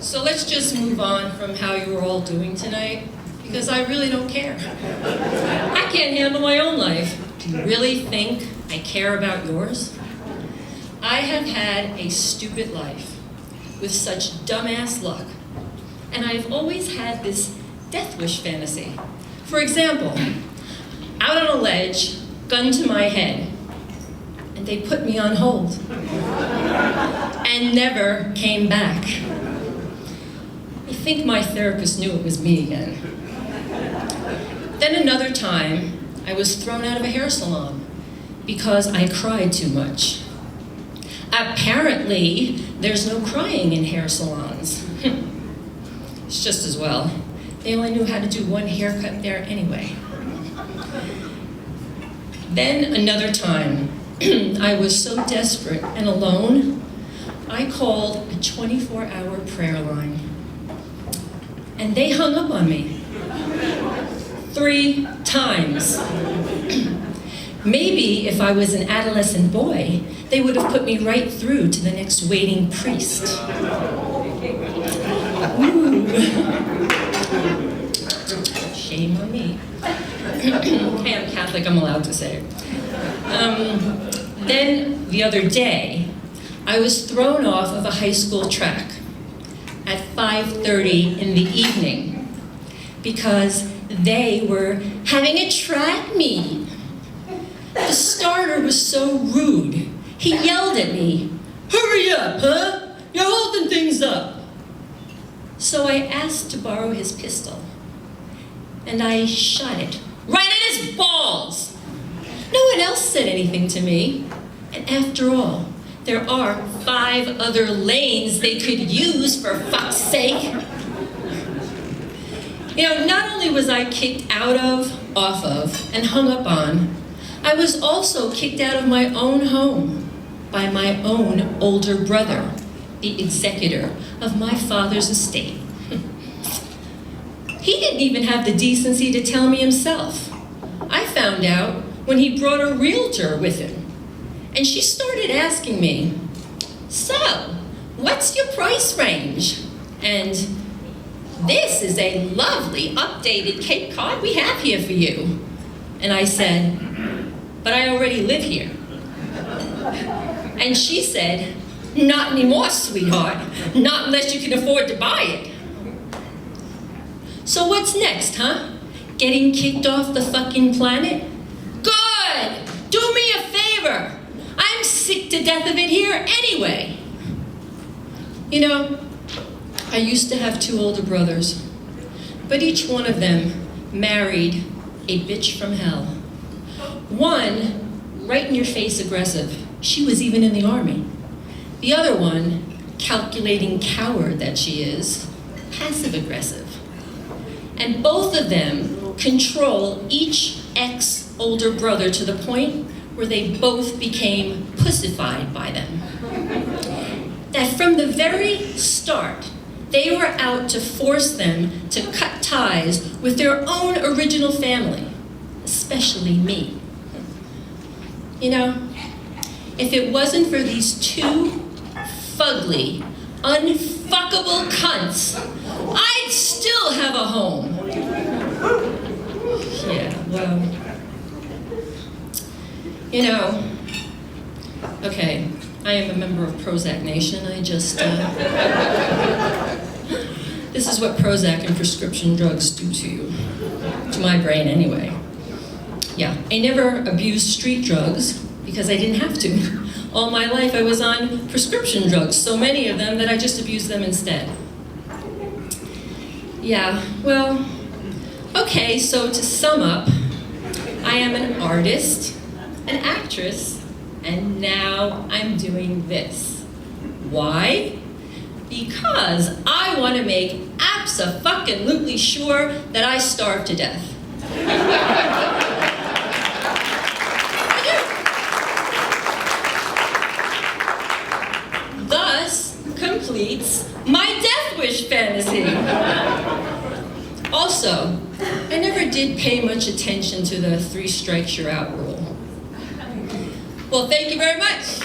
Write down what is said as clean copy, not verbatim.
So let's just move on from how you were all doing tonight, because I really don't care. I can't handle my own life. Do you really think I care about yours? I have had a stupid life with such dumbass luck, and I've always had this death wish fantasy. For example, out on a ledge, gun to my head, and they put me on hold and never came back. I think my therapist knew it was me again. Then another time, I was thrown out of a hair salon because I cried too much. Apparently, there's no crying in hair salons. It's just as well. They only knew how to do one haircut there anyway. Then another time, I was so desperate and alone, I called a 24-hour prayer line. And they hung up on me 3 times. Maybe if I was an adolescent boy, they would have put me right through to the next waiting priest. Ooh. Shame on me. Hey, I'm Catholic, I'm allowed to say it. Then the other day, I was thrown off of a high school track at 5:30 in the evening because they were having a track meet. The starter was so rude. He yelled at me, "Hurry up, huh? You're holding things up." So I asked to borrow his pistol, and I shot it right at his balls. No one else said anything to me, and after all, there are 5 other lanes they could use, for fuck's sake. You know, not only was I kicked out of, off of, and hung up on, I was also kicked out of my own home by my own older brother, the executor of my father's estate. He didn't even have the decency to tell me himself. I found out when he brought a realtor with him. And she started asking me, "So, what's your price range?" And "This is a lovely updated Cape Cod we have here for you." And I said, "But I already live here." And she said, "Not anymore, sweetheart. Not unless you can afford to buy it." So what's next, huh? Getting kicked off the fucking planet? Good! Do me a favor. I'm sick to death of it here anyway. You know, I used to have 2 older brothers, but each one of them married a bitch from hell. One, right in your face aggressive. She was even in the army. The other one, calculating coward that she is, passive aggressive. And both of them control each ex-older brother to the point where they both became pussified by them. That from the very start, they were out to force them to cut ties with their own original family, especially me. You know, if it wasn't for these 2 fugly, unfuckable cunts, I'd still have a home. Yeah, well, you know, okay, I am a member of Prozac Nation. I just, this is what Prozac and prescription drugs do to you. To my brain, anyway. Yeah, I never abused street drugs because I didn't have to. All my life I was on prescription drugs, so many of them that I just abused them instead. Yeah, well, okay, so to sum up, I am an artist, an actress, and now I'm doing this. Why? Because I want to make abso-fucking-lutely sure that I starve to death. Thus completes my death wish fantasy. Also, I never did pay much attention to the 3 strikes you're out rule. Well, thank you very much.